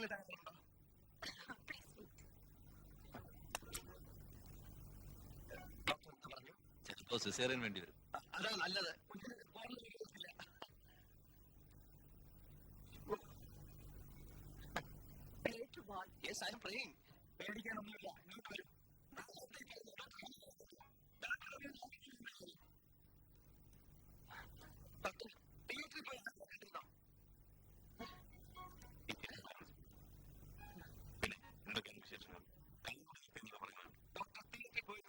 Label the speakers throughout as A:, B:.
A: എന്തെങ്കിലും താല്പര്യമുണ്ടോ? ഡോക്ടർ എന്താ പറഞ്ഞു?
B: ചിലപ്പോ സിസേറിയൻ വേണ്ടി വരും.
A: അതാ നല്ലത്. Yes, I'm praying. പേടിക്കാനൊന്നുമില്ല. ഇങ്ങോട്ട് വരും. തിയേറ്ററിൽ പോയി കണ്ടിരുന്നോ?
B: പിന്നെ എന്തൊക്കെയാണ് വിശേഷങ്ങൾ?
A: ഡോക്ടർ തിയേറ്ററിൽ പോയി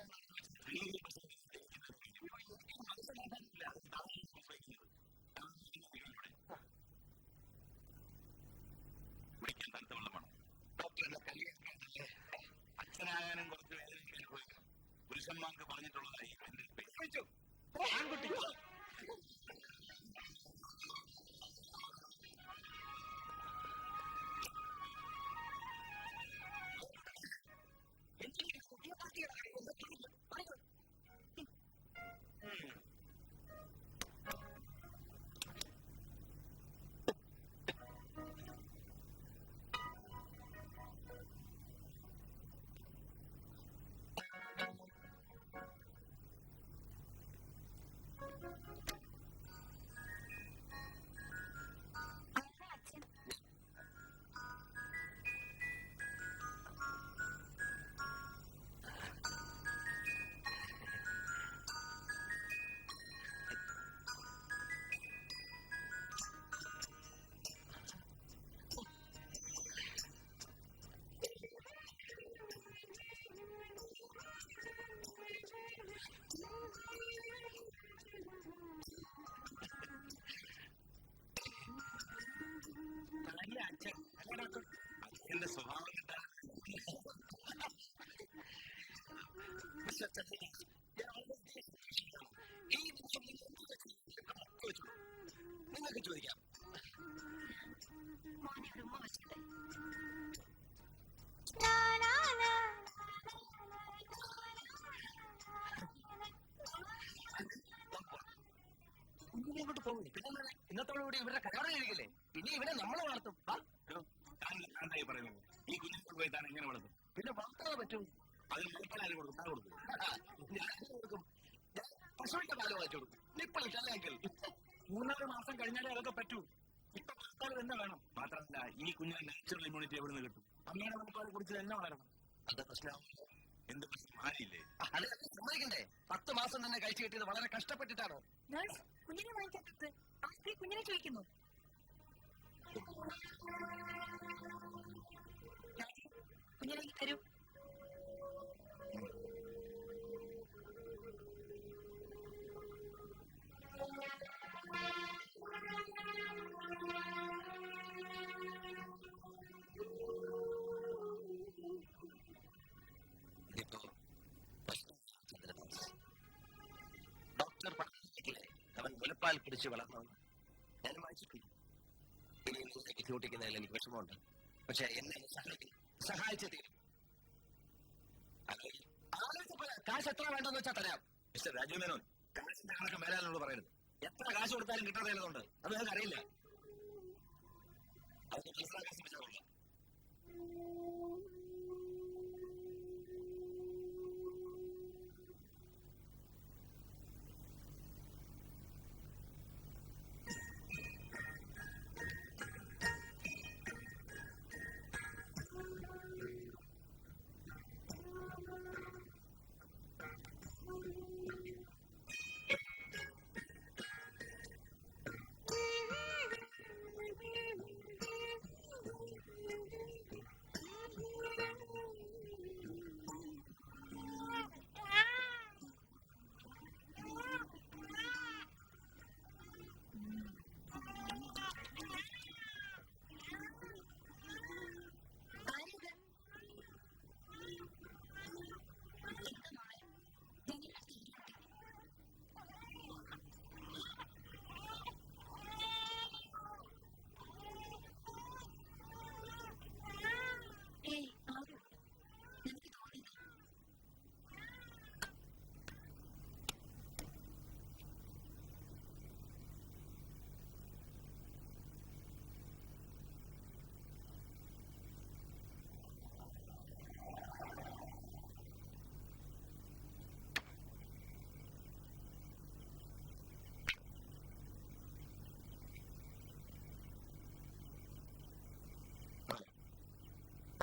B: കുടിക്കാൻ തണുത്ത വെള്ളമാണ്.
A: ഡോക്ടർ എന്നെ കളിയാക്കാനല്ലേ?
B: അച്ഛനാകാനും കുറച്ച് വേദനയ്ക്ക് പോയിക്കാം. പുരുഷന്മാർക്ക് പറഞ്ഞിട്ടുള്ളതായി
A: ആൺകുട്ടി
B: അച്ഛന്റെ സ്വഭാവം കിട്ടാൻ
A: നിങ്ങൾക്ക് ചോദിക്കാം. കുഞ്ഞിനെങ്ങോട്ട് പോകും? പിന്നെ ഇന്നത്തോടുകൂടി ഇവരുടെ കരാറ് കഴിക്കില്ലേ? പിന്നെ ഇവരെ നമ്മളെ വളർത്തും.
B: എന്തായി പറയുന്നത്? ഈ കുഞ്ഞിനെ പോയി താൻ എങ്ങനെ വളർത്തും?
A: പിന്നെ വളർത്താതെ പറ്റും.
B: അതിന് മുലപ്പാലും കൊടുക്കും. താൻ കൊടുക്കും.
A: ഞാൻ കൊടുക്കും. പശുവിന്റെ പാല് വാങ്ങിച്ചു കൊടുക്കും. ഇപ്പോൾ അല്ലെങ്കിൽ
B: 3-4 മാസം കഴിഞ്ഞാലേ അതൊക്കെ പറ്റൂ. ഇപ്പൊ മുലപ്പാൽ തന്നെ വേണം. മാത്രമല്ല ഈ കുഞ്ഞിന് നാച്ചുറൽ ഇമ്മ്യൂണിറ്റി എവിടെ നിന്ന് കിട്ടും? അമ്മയുടെ മുലപ്പാൽ കുടിച്ച് തന്നെ വളരണം.
A: അത് പ്രശ്നമാവും.
B: എന്ത് പ്രശ്നം? മാറിയില്ലേ?
A: അത് സമ്മതിക്കണ്ടേ? 10 മാസം തന്നെ കഴിച്ചു കിട്ടിയത് വളരെ കഷ്ടപ്പെട്ടിട്ടാണോ?
C: കുഞ്ഞിനെ വാങ്ങിക്കാത്തത് ആ സ്ത്രീ കുഞ്ഞിനെ ചോദിക്കുന്നു. കുഞ്ഞിനെ തരൂ.
A: ഡോക്ടർ പറഞ്ഞില്ലേ അവൻ മുലപ്പാൽ കുടിച്ച് വളർന്നവന്ന്? ഞാൻ വായിച്ചിട്ടില്ല. ഇനി കൂട്ടിക്കുന്നതിൽ എനിക്ക് വിഷമമുണ്ട്. പക്ഷെ എന്നെ സഹായിച്ചു തീരും. കാശ് എത്ര വേണ്ടെന്ന് വെച്ചാൽ തരാം.
B: മിസ്റ്റർ രാജീവ് മേനോൻ, കാശിന്റെ കണക്ക് മേലാനോട് പറയരുത്.
A: എത്ര കാശ് കൊടുത്താലും കിട്ടാതെ ഉള്ളതുണ്ട്. അത് നിങ്ങൾക്ക് അറിയില്ല. അത് മനസ്സിലാക്കാൻ ശ്രമിച്ചാൽ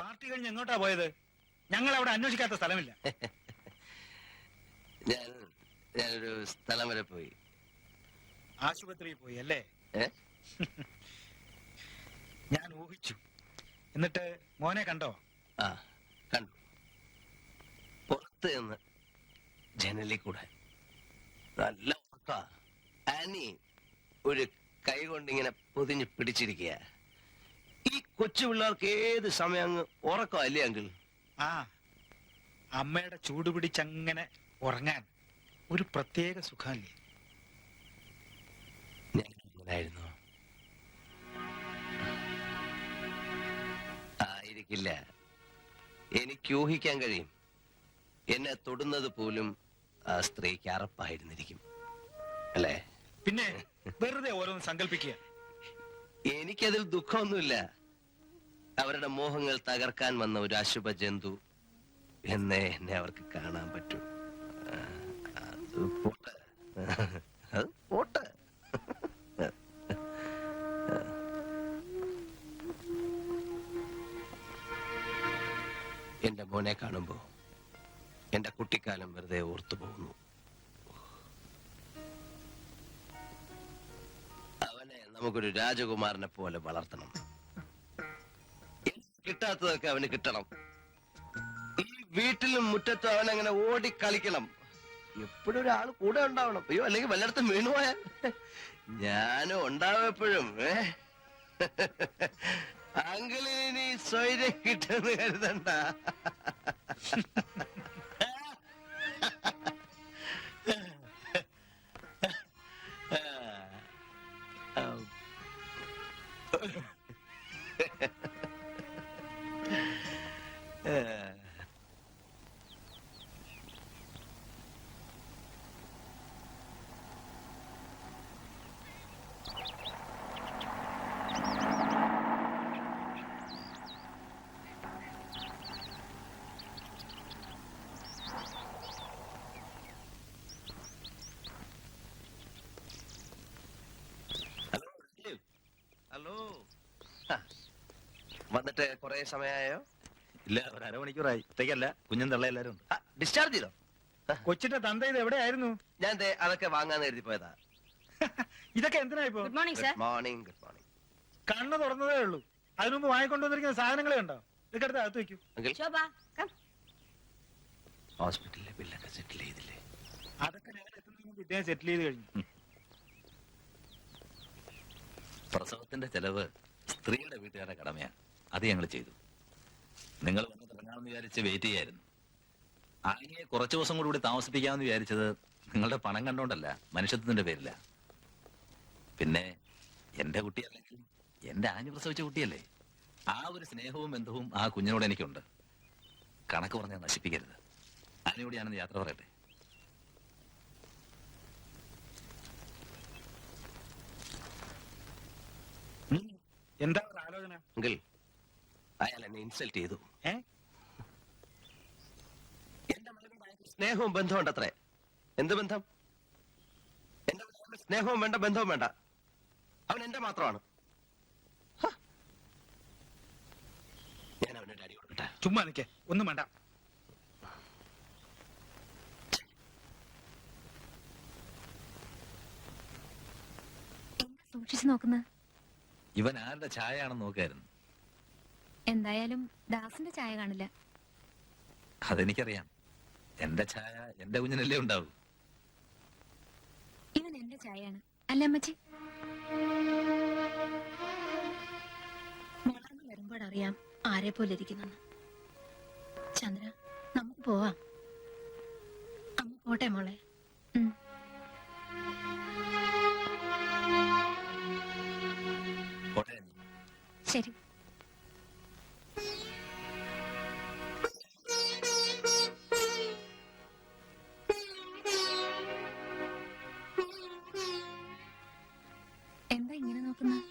B: പാർട്ടി കഴിഞ്ഞ് എങ്ങോട്ടാ പോയത്? ഞങ്ങൾ അവിടെ അന്വേഷിക്കാത്ത സ്ഥലമില്ല.
A: ഞാനൊരു സ്ഥലം വരെ പോയി.
B: ആശുപത്രിയിൽ പോയി അല്ലേ?
A: ഏ?
B: ഞാൻ ഊഹിച്ചു. എന്നിട്ട് മോനെ കണ്ടോ?
A: ആ, കണ്ടു. പുറത്ത് നിന്ന് ജനലിൽ കൂടെ നല്ല ഉറക്ക. ആനി ഒരു കൈ കൊണ്ടിങ്ങനെ പൊതിഞ്ഞ് പിടിച്ചിരിക്കുക. ഈ കൊച്ചു പിള്ളേർക്ക് ഏത് സമയം അങ്ങ് ഉറക്കം അല്ലേ അങ്കിൾ?
B: ആ, അമ്മയുടെ ചൂട് പിടിച്ചങ്ങനെ ഉറങ്ങാൻ ഒരു പ്രത്യേക സുഖമല്ലേ?
A: ഞാൻ അങ്ങനായിരുന്നു. ആയിരിക്കില്ല. എനിക്ക് ഊഹിക്കാൻ കഴിയും. എന്നെ തൊടുന്നത് പോലും ആ സ്ത്രീക്ക് അറപ്പായിരുന്നിരിക്കും അല്ലേ?
B: പിന്നെ വെറുതെ ഓരോന്ന് സങ്കല്പിക്കുക.
A: എനിക്കതിൽ ദുഃഖമൊന്നുമില്ല. അവരുടെ മോഹങ്ങൾ തകർക്കാൻ വന്ന ഒരു അശുഭ ജന്തു എന്നേ എന്നെ അവർക്ക് കാണാൻ പറ്റൂ. അത് പോട്ടെ, അത് പോട്ടെ. എന്റെ മോനെ കാണുമ്പോ എന്റെ കുട്ടിക്കാലം വെറുതെ ഓർത്തു പോകുന്നു. അവനെ നമുക്കൊരു രാജകുമാരനെ പോലെ വളർത്തണം. കിട്ടാത്തതൊക്കെ അവന് കിട്ടണം. ഈ വീട്ടിലും മുറ്റത്തും അവൻ അങ്ങനെ ഓടി കളിക്കണം. എപ്പോഴും ഒരാൾ കൂടെ ഉണ്ടാവണം. അയ്യോ, അല്ലെങ്കിൽ വല്ലയിടത്തും വീണുപോയാൽ ഞാനും ഉണ്ടാവും എപ്പോഴും. അങ്കിളിനി സ്വൈര്യം കിട്ടുമെന്ന് കരുതണ്ട. ഹലോ, വന്നിട്ട് കുറെ സമയമായോ?
D: ഇല്ല, ഒരു അരമണിക്കൂറായി. ഇത്തേക്കല്ല, കുഞ്ഞും തള്ള എല്ലാരും ഉണ്ട്.
A: ഡിസ്ചാർജ് ചെയ്തോ?
B: കൊച്ചിന്റെ തന്ത ഇത് എവിടെയായിരുന്നു?
A: ഞാൻ അതൊക്കെ വാങ്ങാൻ എഴുതി പോയതാ.
B: ഇതൊക്കെ എന്തിനാ ഇപ്പൊ?
C: Good morning sir.
A: Morning. Good morning.
B: കണ്ണ് തുറന്നതേ ഉള്ളൂ. അതിനു മുമ്പ് വാങ്ങിക്കൊണ്ടുവന്നിരിക്കുന്ന സാധനങ്ങളെ ഉണ്ടോ? ഇതൊക്കെ എടുത്ത് അകത്ത് വെക്കൂ.
A: അങ്കിൾ,
C: ശോഭ കം.
A: ഹോസ്പിറ്റലിലെ ബില്ലൊക്കെ സെറ്റിൽ ചെയ്തില്ലേ?
B: അതൊക്കെ ഞങ്ങൾ എത്തുന്നതിന് മുമ്പ് ഇദ്ദേഹം സെറ്റിൽ ചെയ്ത് കഴിഞ്ഞു.
D: പ്രസവത്തിന്റെ ചെലവ് സ്ത്രീയുടെ വീട്ടുകാരുടെ കടമയാ. അത് ഞങ്ങൾ ചെയ്തു. നിങ്ങൾ വന്ന് തുടങ്ങാമെന്ന് വിചാരിച്ച് വെയിറ്റ് ചെയ്യായിരുന്നു. ആനിയെ കുറച്ചു ദിവസം കൂടി താമസിപ്പിക്കാമെന്ന് വിചാരിച്ചത് നിങ്ങളുടെ പണം കണ്ടോണ്ടല്ല, മനുഷ്യത്വത്തിന്റെ പേരില്ല. പിന്നെ എന്റെ കുട്ടിയല്ലെങ്കിൽ എന്റെ ആനി പ്രസവിച്ച കുട്ടിയല്ലേ. ആ ഒരു സ്നേഹവും ബന്ധവും ആ കുഞ്ഞിനോട് എനിക്കുണ്ട്. കണക്ക് പറഞ്ഞാൽ നശിപ്പിക്കരുത്. ആനിയോട് ഞാനൊന്ന് യാത്ര പറയട്ടെ.
B: എന്താ ഒരു ആലോചന?
A: അങ്കിൾ, അയാൾ എന്നെ ഇൻസൾട്ട് ചെയ്തു.
B: ഏ?
A: എന്റെ മകനോട് സ്നേഹവും ബന്ധവും ഉണ്ടത്രേ. എന്ത് ബന്ധം? എന്റെ മകനോട് സ്നേഹവും വേണ്ട, ബന്ധവും വേണ്ട. അവൻ എന്റെ മാത്രമാണ്. ഞാൻ അവനൊരു അടി കൊടുക്കട്ടെ?
B: ചുമ്മാ നിൽക്കേ, ഒന്നും വേണ്ട.
C: എന്താ സൂക്ഷിച്ചു നോക്കുന്നത്?
D: ഇവൻ ആരുടെ ചായയാണെന്ന് നോക്കായിരുന്നു.
C: എന്തായാലും ദാസിന്റെ ചായ കാണില്ല.
D: അതെനിക്കറിയാം. എന്റെ ചായ എന്റെ കുഞ്ഞിനല്ലേ ഉണ്ടാവൂ.
C: ഇവൻ എന്റെ ചായയാണ് അല്ല അമ്മച്ചി? വളർന്നു വരുമ്പോഴറിയാം ആരെ പോലെ ഇരിക്കുന്നെന്ന്. ചന്ദ്ര, നമുക്ക് പോവാം. അമ്മ പോട്ടെ മോളെ.
D: പോട്ടെ.
C: ശരി. എന്താ ഇങ്ങനെ നോക്കുന്നത്?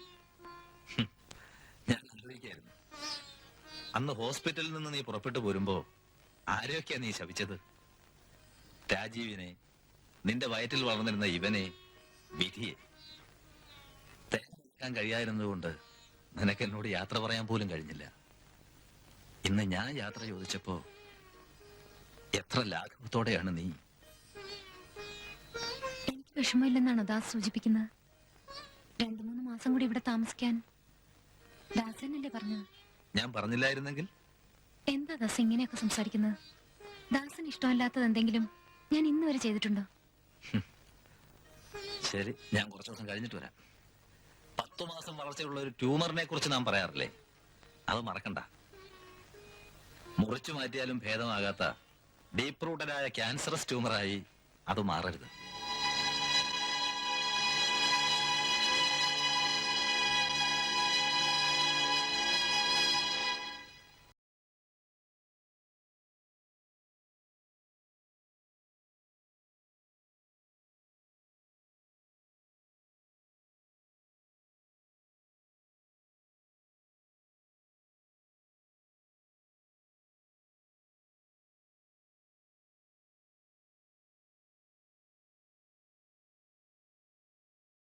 D: ഞാൻ ആലോചിക്കായിരുന്നു, അന്ന് ഹോസ്പിറ്റലിൽ നിന്ന് നീ പുറപ്പെട്ടു പോരുമ്പോ ആരെയൊക്കെയാ നീ ശപിച്ചത്? രാജീവിനെ, നിന്റെ വയറ്റിൽ വളർന്നിരുന്ന ഇവനെ, വിധിയെ. തേക്കാൻ കഴിയായിരുന്നതുകൊണ്ട് നിനക്ക് എന്നോട് യാത്ര പറയാൻ പോലും കഴിഞ്ഞില്ല. ഇന്ന് ഞാൻ യാത്ര ചോദിച്ചപ്പോ എത്ര ലാഘവത്തോടെയാണ് നീ.
C: എനിക്ക് വിഷമമില്ലെന്നാണോ ദാസ് സൂചിപ്പിക്കുന്നത്? 2-3 മാസം കൂടി ഇവിടെ താമസിക്കാൻ ദാസനല്ലേ പറഞ്ഞത്?
D: ഞാൻ പറഞ്ഞില്ലായിരുന്നെങ്കിൽ
C: എന്താ ദാസ് ഇങ്ങനെയൊക്കെ സംസാരിക്കുന്നത്? ദാസിന് ഇഷ്ടമല്ലാത്തത് എന്തെങ്കിലും ഞാൻ ഇന്ന് വരെ ചെയ്തിട്ടുണ്ടോ?
D: ശരി, ഞാൻ കുറച്ചു ദിവസം കഴിഞ്ഞിട്ട് വരാം. 10 മാസം വളർച്ചയുള്ള ഒരു ട്യൂമറിനെ കുറിച്ച് നാം പറയാറില്ലേ, അത് മറക്കണ്ട. മുറിച്ചു മാറ്റിയാലും ഭേദമാകാത്ത ഡീപ്പ് റൂട്ടഡായ ക്യാൻസറസ് ട്യൂമറായി അത് മാറരുത്.